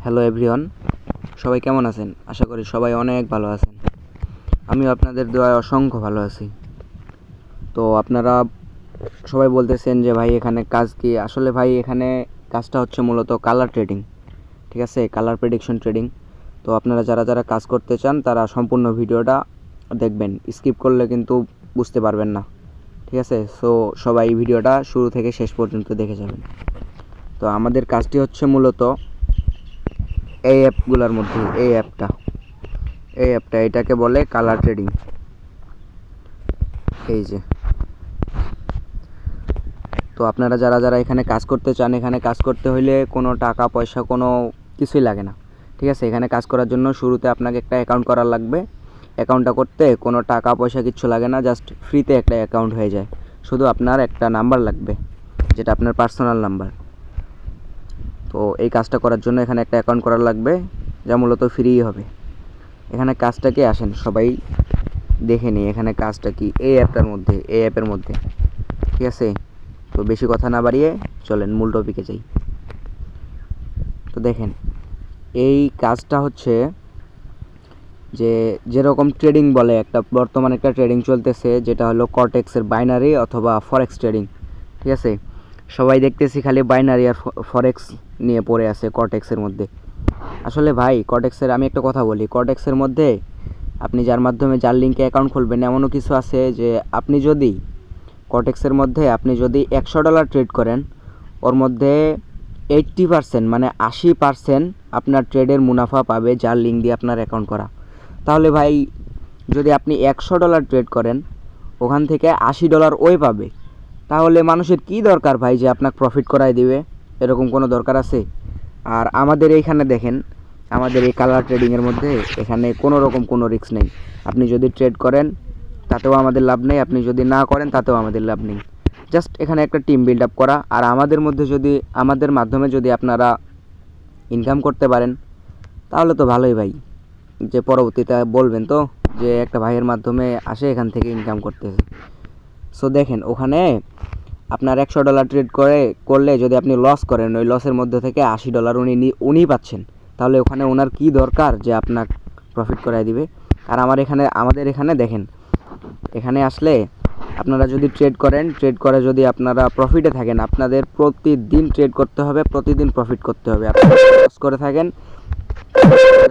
Hello everyone, সবাই কেমন আছেন? আশা করি সবাই অনেক ভালো আছেন। আমিও আপনাদের দোয়ায় অসংখ্য ভালো আছি। তো আপনারা সবাই বলতেছেন যে ভাই এখানে কাজ কি? আসলে ভাই এখানে কাজটা হচ্ছে মূলত কালার ট্রেডিং, ঠিক আছে? Colour prediction trading. তো আপনারা যারা যারা কাজ করতে চান তারা সম্পূর্ণ ভিডিওটা দেখবেন, স্কিপ করলে কিন্তু বুঝতে পারবেন না, ঠিক আছে? সো সবাই ভিডিওটা শুরু থেকে শেষ পর্যন্ত দেখে যাবেন। তো আমাদের কাজটি হচ্ছে মূলত এই অ্যাপগুলোর মধ্যে এই অ্যাপটা এটাকে বলে কালার ট্রেডিং। এই যে, তো আপনারা যারা যারা এখানে কাজ করতে চান, এখানে কাজ করতে হলে কোনো টাকা পয়সা কোনো কিছুই লাগে না, ঠিক আছে? এখানে কাজ করার জন্য শুরুতে আপনাকে একটা অ্যাকাউন্ট করার লাগবে। অ্যাকাউন্টটা করতে কোনো টাকা পয়সা কিচ্ছু লাগে না, জাস্ট ফ্রিতে একটা অ্যাকাউন্ট হয়ে যায়। শুধু আপনার একটা নাম্বার লাগবে, যেটা আপনার পার্সোনাল নাম্বার। তো এই কাজটা করার জন্য এখানে একটা অ্যাকাউন্ট করার লাগবে, যা মূলত ফ্রি হবে। এখানে কাজটাকে আসেন সবাই দেখে নিই, এখানে কাজটা কি এই অ্যাপের মধ্যে, ঠিক আছে? তো বেশি কথা না বাড়িয়ে চলেন মূল টপিকে যাই। তো দেখেন, এই কাজটা হচ্ছে যে যেরকম ট্রেডিং বলে, বর্তমানে একটা ট্রেডিং চলতেছে যেটা হলো কর্টেক্সের বাইনারি অথবা ফরেক্স ট্রেডিং, ঠিক আছে? সবাই দেখতেছি খালি বাইনারি আর ফরেক্স নিয়ে পড়ে আছে কর্টেক্সের মধ্যে। আসলে ভাই কর্টেক্সের আমি একটা কথা বলি, কর্টেক্সের মধ্যে আপনি যার মাধ্যমে যার লিঙ্কে অ্যাকাউন্ট খুলবেন, এমনও কিছু আছে যে আপনি যদি কর্টেক্সের মধ্যে আপনি যদি $100 ট্রেড করেন, ওর মধ্যে 80% মানে 80% আপনার ট্রেডের মুনাফা পাবে যার লিঙ্ক দিয়ে আপনার অ্যাকাউন্ট করা। তাহলে ভাই যদি আপনি $100 ট্রেড করেন, ওখান থেকে $80 ওই পাবে। তাহলে মানুষের কি দরকার ভাই যে আপনাকে প্রফিট করায় দিবে? এরকম কোনো দরকার আছে? আর আমাদের এইখানে দেখেন, আমাদের এই কালার ট্রেডিংয়ের মধ্যে এখানে কোনো রকম কোনো রিস্ক নেই। আপনি যদি ট্রেড করেন তাতেও আমাদের লাভ নেই, আপনি যদি না করেন তাতেও আমাদের লাভ নেই। জাস্ট এখানে একটা টিম বিল্ড আপ করা, আর আমাদের মাধ্যমে যদি আপনারা ইনকাম করতে পারেন তাহলে তো ভালোই ভাই। যে পরবর্তীতে বলবেন তো যে একটা ভাইয়ের মাধ্যমে আসে এখান থেকে ইনকাম করতেছে। সো দেখেন, ওখানে আপনার $100 ট্রেড করলে যদি আপনি লস করেন, ওই লসের মধ্যে থেকে $80 উনি পাচ্ছেন। তাহলে ওখানে ওনার কি দরকার যে আপনাকে প্রফিট করায় দিবে? আর আমাদের এখানে দেখেন, এখানে আসলে আপনারা যদি ট্রেড করে যদি আপনারা প্রফিটে থাকেন, আপনাদের প্রতিদিন ট্রেড করতে হবে, প্রতিদিন প্রফিট করতে হবে। আপনারা লস করে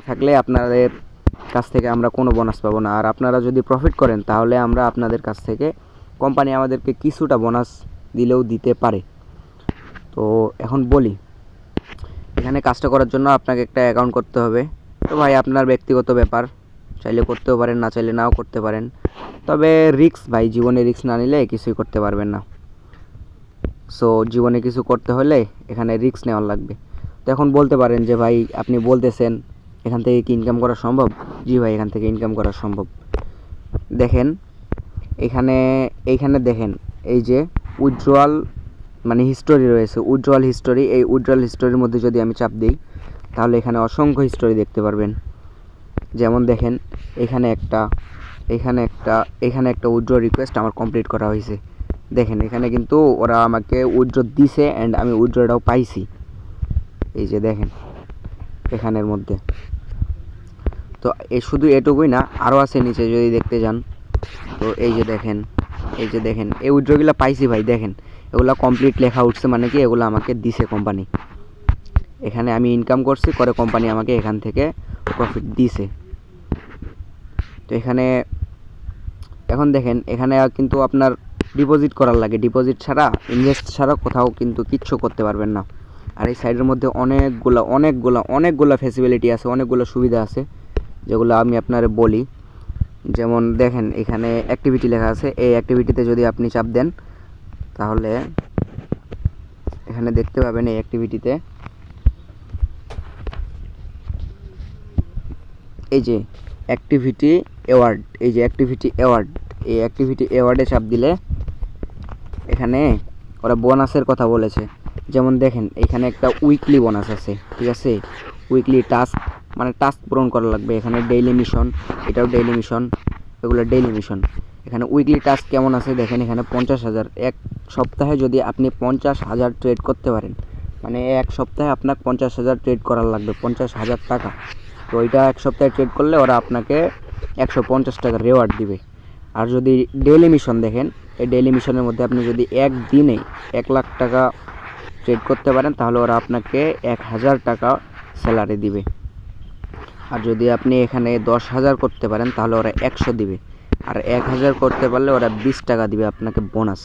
থাকলে আপনাদের কাছ থেকে আমরা কোনো বোনাস পাবো না। আর আপনারা যদি প্রফিট করেন তাহলে আমরা আপনাদের কাছ থেকে, কোম্পানি আমাদেরকে কিছুটা বোনাস দিলেও দিতে পারে। তো এখন বলি, এখানে কাজটা করার জন্য আপনাকে একটা অ্যাকাউন্ট করতে হবে। তো ভাই আপনার ব্যক্তিগত ব্যাপার, চাইলে করতেও পারেন, না চাইলে নাও করতে পারেন। তবে রিস্ক ভাই, জীবনে রিস্ক না নিলে কিছুই করতে পারবেন না। সো জীবনে কিছু করতে হলে এখানে রিস্ক নেওয়ার লাগবে। তো এখন বলতে পারেন যে ভাই আপনি বলতেছেন এখান থেকে কি ইনকাম করা সম্ভব? জি ভাই, এখান থেকে ইনকাম করা সম্ভব। দেখেন এইখানে দেখেন, এই যে উইথড্রয়াল মানে হিস্টোরি রয়েছে, উইথড্রয়াল হিস্টোরি। এই উইথড্রয়াল হিস্টোরির মধ্যে যদি আমি চাপ দিই তাহলে এখানে অসংখ্য হিস্টোরি দেখতে পারবেন। যেমন দেখেন, এখানে একটা উইথড্র রিকোয়েস্ট আমার কমপ্লিট করা হয়েছে। দেখেন এখানে কিন্তু ওরা আমাকে উইথড্র দিছে অ্যান্ড আমি উইথড্রটাও পাইছি। এই যে দেখেন এখানের মধ্যে। তো শুধু এটুকুই না, আরও আছে নিচে যদি দেখতে যান। তো এই যে দেখেন এই উইথড্রগুলো পাইছি ভাই। দেখেন এগুলো কমপ্লিট লেখা উঠছে, মানে কি এগুলো আমাকে দিছে কোম্পানি। এখানে আমি ইনকাম করছি, করে কোম্পানি আমাকে এখান থেকে প্রফিট দিছে। তো এখন দেখেন এখানে কিন্তু আপনার ডিপোজিট করার লাগে, ডিপোজিট ছাড়া, ইনভেস্ট ছাড়া কোথাও কিন্তু কিচ্ছু করতে পারবেন না। আর এই সাইডের মধ্যে অনেকগুলো ফ্যাসিলিটি আছে, অনেকগুলো সুবিধা আছে, যেগুলো আমি আপনার বলি। যেমন দেখেন এখানে অ্যাক্টিভিটি লেখা আছে, এই অ্যাক্টিভিটিতে যদি আপনি চাপ দেন তাহলে এখানে দেখতে পাবেন এই অ্যাক্টিভিটিতে এই যে অ্যাক্টিভিটি অ্যাওয়ার্ড, এই অ্যাক্টিভিটি অ্যাওয়ার্ডে চাপ দিলে এখানে ওরা বোনাসের কথা বলেছে। যেমন দেখেন এখানে একটা উইকলি বোনাস আছে, ঠিক আছে? উইকলি টাস্ক মানে টাস্ক পূরণ করা লাগবে। এখানে ডেইলি মিশন, এটাও ডেইলি মিশন, এগুলো ডেইলি মিশন। এখানে উইকলি টাস্ক কেমন আছে দেখেন, এখানে 50,000। এক সপ্তাহে যদি আপনি 50,000 ট্রেড করতে পারেন মানে এক সপ্তাহে আপনার 50,000 ট্রেড করার লাগবে, 50,000 টাকা। তো ওইটা এক সপ্তাহে ট্রেড করলে ওরা আপনাকে 150 টাকা রেওয়ার্ড দিবে। আর যদি ডেইলি মিশন দেখেন, এই ডেইলি মিশনের মধ্যে আপনি যদি একদিনে 1,00,000 টাকা ট্রেড করতে পারেন তাহলে ওরা আপনাকে 1,000 টাকা স্যালারি দিবে। আর যদি আপনি এখানে 10,000 করতে পারেন তাহলে ওরা 100 দিবে। আর 1,000 করতে পারলে ওরা 20 টাকা দিবে আপনাকে বোনাস।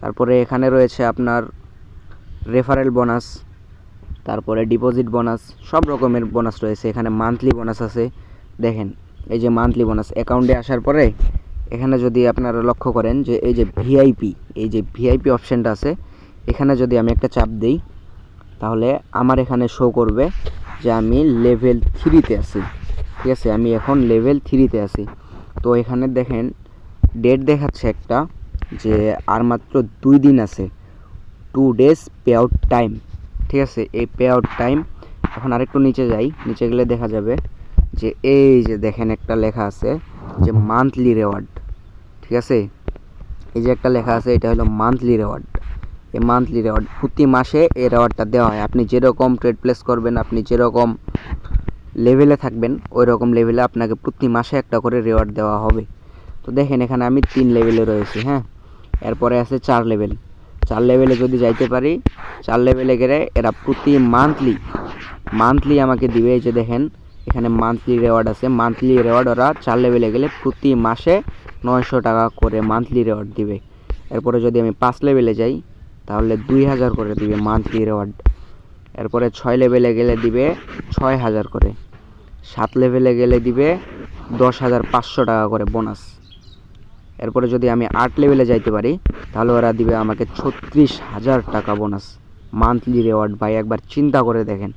তারপরে এখানে রয়েছে আপনার রেফারেল বোনাস, তারপরে ডিপোজিট বোনাস, সব রকমের বোনাস রয়েছে। এখানে মান্থলি বোনাস আছে, দেখেন এই যে মান্থলি বোনাস অ্যাকাউন্টে আসার পরে এখানে যদি আপনারা লক্ষ্য করেন যে এই যে ভিআইপি অপশানটা আছে, এখানে যদি আমি একটা চাপ দিই তাহলে আমার এখানে শো করবে যে আমি লেভেল 3-তে আছি। ঠিক আছে, আমি এখন লেভেল 3-তে আছি। তো এখানে দেখেন ডেট দেখাচ্ছে একটা যে আর মাত্র 2 দিন আছে, 2 ডেজ পে আউট টাইম। ঠিক আছে, এই পে আউট টাইম। এখন আরেকটু নিচে যাই, নিচে গেলে দেখা যাবে যে এই যে দেখেন একটা লেখা আছে যে মান্থলি রেওয়ার্ড। ঠিক আছে, এই যে একটা লেখা আছে, এটা হলো মান্থলি রেওয়ার্ড। এই মান্থলি রেওয়ার্ড প্রতি মাসে এই রেওয়ার্ডটা দেওয়া হয়। আপনি যেরকম ট্রেড প্লেস করবেন, আপনি যেরকম লেভেলে থাকবেন ওই রকম লেভেলে আপনাকে প্রতি মাসে একটা করে রেওয়ার্ড দেওয়া হবে। তো দেখেন এখানে আমি 3 লেভেলে রয়েছি। হ্যাঁ, এরপরে আছে 4 লেভেল। 4 লেভেলে যদি যাইতে পারি, 4 লেভেলে গেলে এরা প্রতি মান্থলি আমাকে দিবে। এই যে দেখেন এখানে মান্থলি রেওয়ার্ড আছে, মান্থলি রেওয়ার্ড ওরা 4 লেভেলে গেলে প্রতি মাসে 900 টাকা করে মান্থলি রেওয়ার্ড দিবে। এরপরে যদি আমি 5 লেভেলে যাই তাহলে 2,000 করে দিবে মান্থলি রেওয়ার্ড। এরপরে 6 লেভেলে গেলে দিবে 6,000 করে। 7 লেভেলে গেলে দিবে 10,500 টাকা করে বোনাস। এরপরে যদি আমি 8 লেভেলে যাইতে পারি তাহলে ওরা দিবে আমাকে 36,000 টাকা বোনাস মান্থলি রেওয়ার্ড। ভাই একবার চিন্তা করে দেখেন,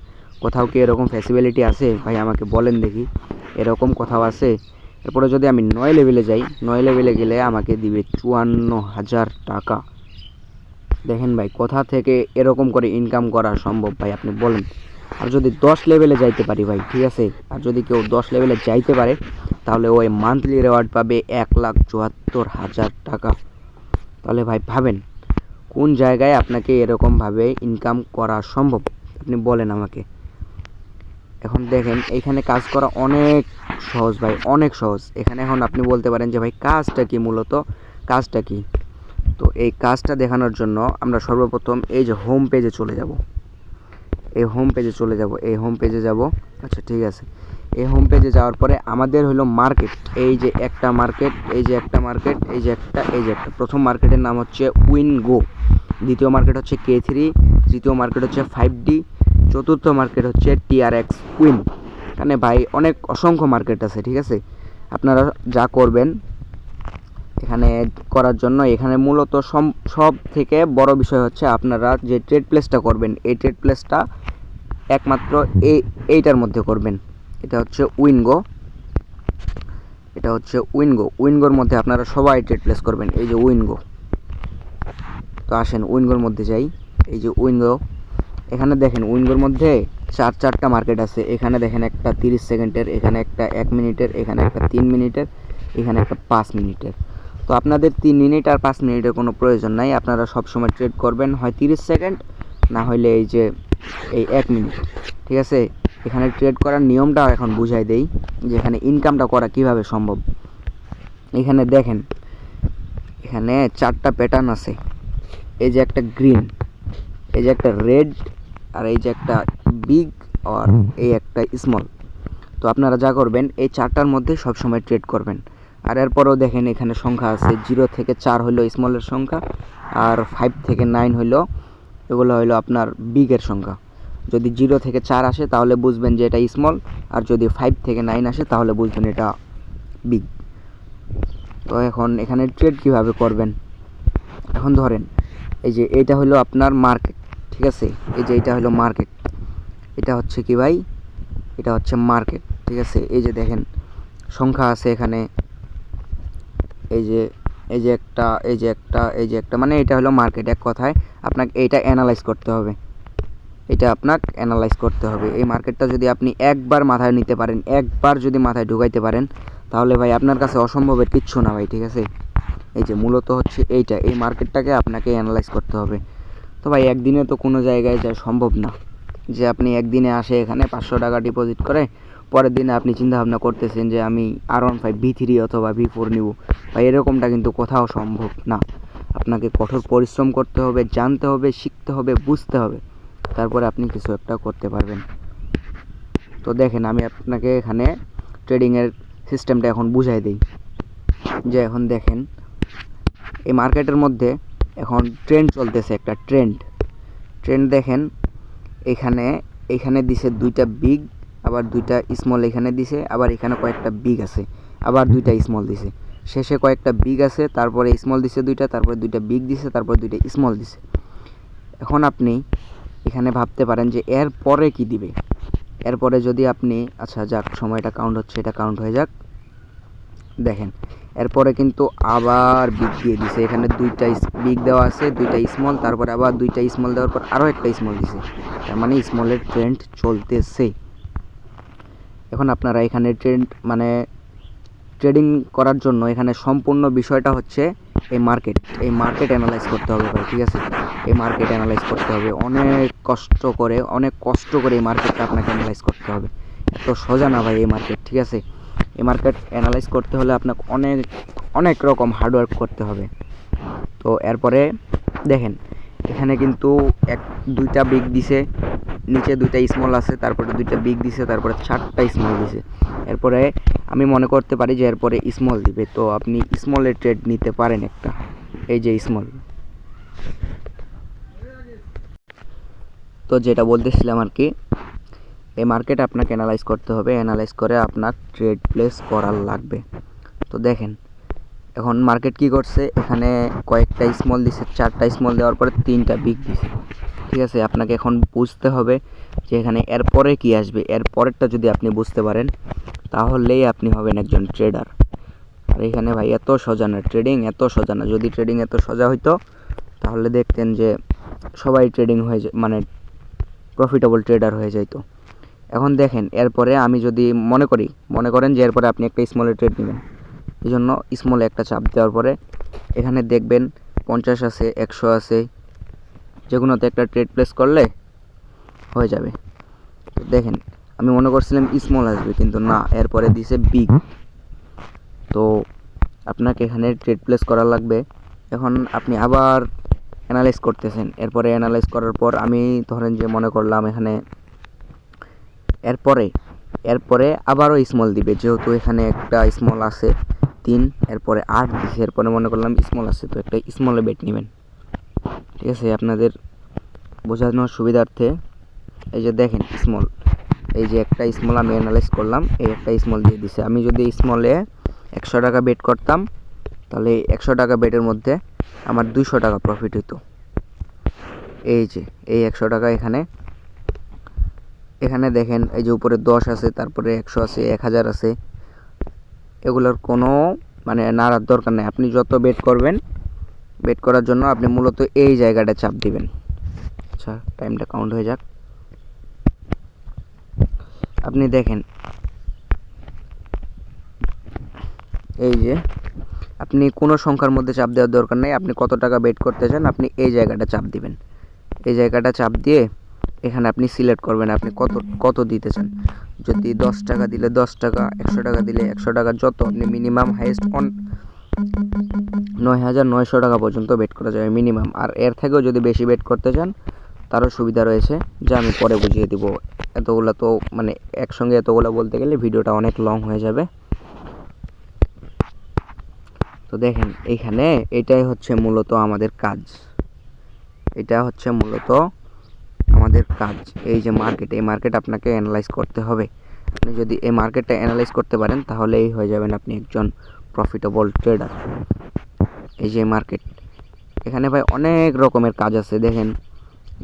কোথাও কি এরকম ফ্যাসিলিটি আছে ভাই? আমাকে বলেন দেখি, এরকম কোথাও আছে? এরপরে যদি আমি 9 লেভেলে যাই, 9 লেভেলে গেলে আমাকে দিবে 54,000 টাকা। দেখেন ভাই কোথা থেকে এরকম করে ইনকাম করা সম্ভব ভাই, আপনি বলেন। আর যদি 10 লেভেলে যাইতে পারি ভাই, ঠিক আছে, আর যদি কেউ 10 লেভেলে যাইতে পারে তাহলে ওই মান্থলি রেওয়ার্ড পাবে 1,74,000 টাকা। তাহলে ভাই ভাবেন কোন জায়গায় আপনাকে এরকমভাবে ইনকাম করা সম্ভব, আপনি বলেন আমাকে। এখন দেখেন এইখানে কাজ করা অনেক সহজ ভাই, অনেক সহজ। এখানে এখন আপনি বলতে পারেন যে ভাই কাজটা কি, মূলত কাজটা কি? তো এই কাজটা দেখানোর জন্য আমরা সর্বপ্রথম এই যে হোম পেজে চলে যাব, এই হোম পেজে যাব। আচ্ছা ঠিক আছে, এই হোম পেজে যাওয়ার পরে আমাদের হলো মার্কেট। এই যে একটা মার্কেট, এই যে একটা মার্কেট, এই যে একটা প্রথম মার্কেটের নাম হচ্ছে উইনগো, দ্বিতীয় মার্কেট হচ্ছে K3, তৃতীয় মার্কেট হচ্ছে 5D, চতুর্থ মার্কেট হচ্ছে TRX উইন। এখানে ভাই অসংখ্য মার্কেট আছে। ঠিক আছে, আপনারা যা করবেন এখানে করার জন্য, এখানে মূলত সব থেকে বড় বিষয় হচ্ছে আপনারা যে ট্রেড প্লেসটা করবেন, এই ট্রেড প্লেসটা একমাত্র এইটার মধ্যে করবেন। এটা হচ্ছে উইনগোর মধ্যে আপনারা সবাই ট্রেড প্লেস করবেন। এই যে উইনগো, তো আসেন উইনগোর মধ্যে যাই। এই যে উইনগো, এখানে দেখেন উইনগোর মধ্যে চারটা মার্কেট আছে। এখানে দেখেন একটা 30 সেকেন্ডের, এখানে একটা 1 মিনিটের, এখানে একটা 3 মিনিটের, এখানে একটা 5 মিনিটের। তো আপনাদের 3 মিনিট আর 5 মিনিটের কোনো প্রয়োজন নাই, আপনারা সবসময় ট্রেড করবেন হয় 30 সেকেন্ড, না হলে এই যে এই 1 মিনিট। ঠিক আছে, এখানে ট্রেড করার নিয়মটা এখন বুঝাই দেই যে এখানে ইনকামটা করা কিভাবে সম্ভব। এখানে দেখেন এখানে 4টা প্যাটার্ন আছে। এই যে একটা গ্রিন, এই যে একটা রেড, আর এই যে একটা বিগ, আর এই একটা স্মল। তো আপনারা যা করবেন এই 4টার মধ্যে সবসময় ট্রেড করবেন। আর এরপরেও দেখেন এখানে সংখ্যা আছে, 0 থেকে 4 হলো স্মলের সংখ্যা, আর 5 থেকে 9 হলো, এগুলো হলো আপনার বিগের সংখ্যা। যদি 0 থেকে 4 আসে তাহলে বুঝবেন যে এটা স্মল, আর যদি 5 থেকে 9 আসে তাহলে বুঝবেন এটা বিগ। তো এখন এখানে ট্রেড কিভাবে করবেন, এখন ধরেন এই যে এইটা হলো আপনার মার্কেট। ঠিক আছে, এই যে এইটা হলো মার্কেট, এটা হচ্ছে কি ভাই, এটা হচ্ছে মার্কেট। ঠিক আছে, এই যে দেখেন সংখ্যা আছে এখানে, এই যে একটা মানে এটা হলো মার্কেট। এক কথায় আপনাকে এইটা অ্যানালাইজ করতে হবে, এই মার্কেটটা যদি আপনি একবার মাথায় নিতে পারেন, একবার যদি মাথায় ঢুকাইতে পারেন তাহলে ভাই আপনার কাছে অসম্ভবের কিচ্ছু না ভাই। ঠিক আছে, এই যে মূলত হচ্ছে এই মার্কেটটাকে আপনাকে অ্যানালাইজ করতে হবে। তো ভাই একদিনে তো কোনো জায়গায় যাওয়া সম্ভব না যে আপনি একদিনে আসে এখানে 500 টাকা ডিপোজিট করে পরের দিনে আপনি চিন্তা ভাবনা করতেছেন যে আমি R15 V3 অথবা V4 নিব। ভাই এরকমটা কিন্তু কোথাও সম্ভব না। আপনাকে কঠোর পরিশ্রম করতে হবে, জানতে হবে, শিখতে হবে, বুঝতে হবে, তারপরে আপনি কিছু একটা করতে পারবেন। তো দেখেন আমি আপনাকে এখানে ট্রেডিংয়ের সিস্টেমটা এখন বুঝাই দিই। যে এখন দেখেন এই মার্কেটের মধ্যে এখন ট্রেন্ড চলতেছে, একটা ট্রেন্ড দেখেন এখানে দিছে দুইটা বিগ, আবার দুইটা স্মল এখানে দিছে, আবার এখানে কয়েকটা বিগ আছে, আবার দুইটা স্মল দিছে, শেষে কয়েকটা বিগ আছে, তারপরে স্মল দিছে দুইটা, তারপরে দুইটা বিগ দিছে, তারপরে দুইটা স্মল দিছে। এখন আপনি এখানে ভাবতে পারেন যে এর পরে কি দিবে। এরপরে যদি আপনি আচ্ছা যাক সময়টা কাউন্ট হচ্ছে, এটা কাউন্ট হয়ে যাক। দেখেন এরপরে কিন্তু আবার বিগ দিয়ে দিছে, এখানে দুইটা বিগ দেওয়া আছে, দুইটা স্মল, তারপরে আবার দুইটা স্মল দেওয়ার পর আরও একটা স্মল দিছে, তার মানে স্মলের ট্রেন্ড চলতেছে। এখন আপনারা এখানে ট্রেডিং করার জন্য এখানে সম্পূর্ণ বিষয়টা হচ্ছে এই মার্কেট অ্যানালাইজ করতে হবে ভাই, ঠিক আছে। এই মার্কেট অ্যানালাইজ করতে হবে অনেক কষ্ট করে এই মার্কেটটা আপনাকে অ্যানালাইজ করতে হবে। এত সোজা না ভাই এই মার্কেট, ঠিক আছে। এই মার্কেট অ্যানালাইজ করতে হলে আপনাকে অনেক রকম হার্ডওয়ার্ক করতে হবে। তো এরপরে দেখেন এখানে কিন্তু দুইটা বিগ দিছে, নিচে দুইটা স্মল আছে, তারপরে দুইটা বিগ দিছে, তারপরে 4টা স্মল দিছে। এরপরে আমি মনে করতে পারি যে এরপরে স্মল দিবে, তো আপনি স্মলের ট্রেড নিতে পারেন একটা, এই যে স্মল। তো যেটা বলতেছিলাম আর কি, এই মার্কেট আপনাকে অ্যানালাইজ করতে হবে, অ্যানালাইজ করে আপনার ট্রেড প্লেস করার লাগবে। তো দেখেন এখন মার্কেট কি করছে, এখানে কয়েকটা স্মল দিছে, 4টা স্মল দেওয়ার পরে 3টা বিগ দিছে, ঠিক আছে। আপনাকে এখন বুঝতে হবে যে এখানে এরপরে কি আসবে। এর পরেরটা যদি আপনি বুঝতে পারেন তাহলেই আপনি হবেন একজন ট্রেডার। আর এখানে ভাই এত সোজা না ট্রেডিং, এত সোজা না। যদি ট্রেডিং এত সোজা হইতো তাহলে দেখতেন যে সবাই ট্রেডিং হয়ে যায়, মানে প্রফিটেবল ট্রেডার হয়ে যাইতো। এখন দেখেন এরপরে আমি যদি মনে করেন যে এরপরে আপনি একটা স্মলের ট্রেড নেবেন, এই জন্য স্মলে একটা চাপ দেওয়ার পরে এখানে দেখবেন 50 আছে, 100 আছে, যেগুলোতে একটা ট্রেড প্লেস করলে হয়ে যাবে। তো দেখেন আমি মনে করছিলাম স্মল আসবে, কিন্তু না, এরপরে দিছে বিগ। তো আপনাকে এখানে ট্রেড প্লেস করা লাগবে। এখন আপনি আবার অ্যানালাইজ করতেছেন, এরপরে অ্যানালাইজ করার পর আমি ধরেন যে মনে করলাম এখানে এরপরে আবারও স্মল দিবে, যেহেতু এখানে একটা স্মল আছে 3, এরপরে 8 দিছে, এরপরে মনে করলাম স্মল আছে, তো একটা স্মলে বেট নেবেন, ঠিক আছে। আপনাদের বোঝানোর সুবিধার্থে এই যে দেখেন স্মল, এই যে একটা স্মল আমি অ্যানালাইজ করলাম, এই একটা স্মল দিয়ে দিছে। আমি যদি স্মলে 100 টাকা বেট করতাম তাহলে 100 টাকা বেটের মধ্যে আমার 200 টাকা প্রফিট হতো। এই যে এই 100 টাকা এখানে দেখেন এই যে উপরে 10 আছে, তারপরে 100 আছে, 1000 আছে, এগুলোর কোনো নাড়ার দরকার নেই। আপনি যত বেট করবেন, বেট করার জন্য আপনি মূলত এই জায়গাটা চাপ দিবেন। আচ্ছা টাইমটা কাউন্ট হয়ে যাক। আপনি দেখেন এই যে আপনি কোনো সংখ্যার মধ্যে চাপ দেওয়ার দরকার নেই, আপনি কত টাকা বেট করতে চান আপনি এই জায়গাটা চাপ দিবেন। এই জায়গাটা চাপ দিয়ে এখানে আপনি সিলেক্ট করবেন আপনি কত দিতে চান। যদি 10 টাকা দিলে 10 টাকা, 100 টাকা দিলে 100 টাকা, যত আপনি মিনিমাম হাইয়েস্ট 9900 টাকা পর্যন্ত বেট করা যাবে মিনিমাম। আর এর থেকেও যদি বেশি বেট করতে চান তারও সুবিধা রয়েছে, যা আমি পরে বুঝিয়ে দিব। এতগুলো তো একসঙ্গে এতগুলো বলতে গেলে ভিডিওটা অনেক লং হয়ে যাবে। তো দেখেন এইখানে এটাই হচ্ছে মূলত আমাদের কাজ, এই যে এই মার্কেট আপনাকে অ্যানালাইজ করতে হবে। আপনি যদি এই মার্কেটটা অ্যানালাইজ করতে পারেন তাহলেই হয়ে যাবেন আপনি একজন প্রফিটেবল ট্রেডার। এই যে মার্কেট, এখানে ভাই অনেক রকমের কাজ আছে। দেখেন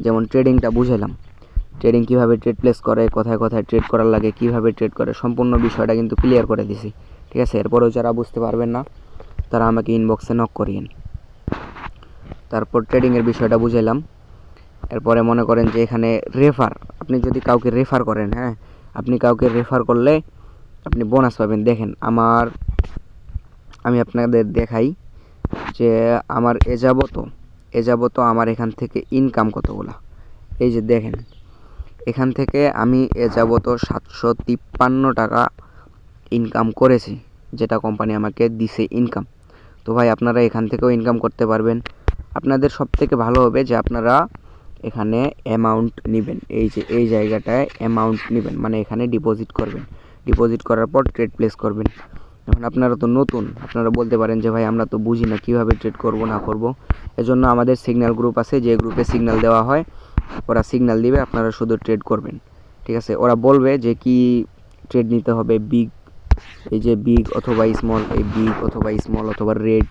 যেমন ট্রেডিংটা বুঝালাম, ট্রেডিং কীভাবে ট্রেড প্লেস করে, কোথায় ট্রেড করার লাগে, কীভাবে ট্রেড করে, সম্পূর্ণ বিষয়টা কিন্তু ক্লিয়ার করে দিছি, ঠিক আছে। এরপরেও যারা বুঝতে পারবেন না তারা আমাকে ইনবক্সে নক করিয়েন। তারপর ট্রেডিংয়ের বিষয়টা বুঝাইলাম। এরপরে মনে করেন যে এখানে আপনি যদি কাউকে রেফার করেন, হ্যাঁ, আপনি কাউকে রেফার করলে আপনি বোনাস পাবেন। দেখেন আমি আপনাদের দেখাই যে আমার এ যাবত আমার এখান থেকে ইনকাম কতগুলা, এই যে দেখেন এখান থেকে আমি এ যাবত 753 টাকা ইনকাম করেছি, যেটা কোম্পানি আমাকে দিছে ইনকাম। তো ভাই আপনারা এখান থেকেও ইনকাম করতে পারবেন। আপনাদের সব থেকে ভালো হবে যে আপনারা এখানে অ্যামাউন্ট নেবেন, এই যে এই জায়গাটায় অ্যামাউন্ট নেবেন, মানে এখানে ডিপোজিট করবেন। ডিপোজিট করার পর ট্রেড প্লেস করবেন। এখন আপনারা তো নতুন, আপনারা বলতে পারেন যে ভাই আমরা তো বুঝি না কীভাবে ট্রেড করব না করব। এজন্য আমাদের সিগন্যাল গ্রুপ আছে, যে গ্রুপে সিগন্যাল দেওয়া হয়, ওরা সিগন্যাল দিবে, আপনারা শুধু ট্রেড করবেন। ঠিক আছে, ওরা বলবে যে কি ট্রেড নিতে হবে, বিগ, এই যে বিগ অথবা স্মল, এই বিগ অথবা স্মল অথবা রেড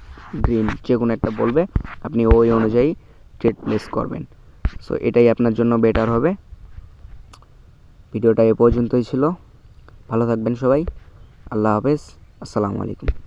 গ্রিন যে কোনো একটা বলবে, আপনি ওই অনুযায়ী ট্রেড প্লেস করবেন। সো এটাই আপনার জন্য বেটার হবে। ভিডিওটা এ পর্যন্তই ছিল, ভালো থাকবেন সবাই, আল্লাহ হাফেজ, আসসালামু আলাইকুম।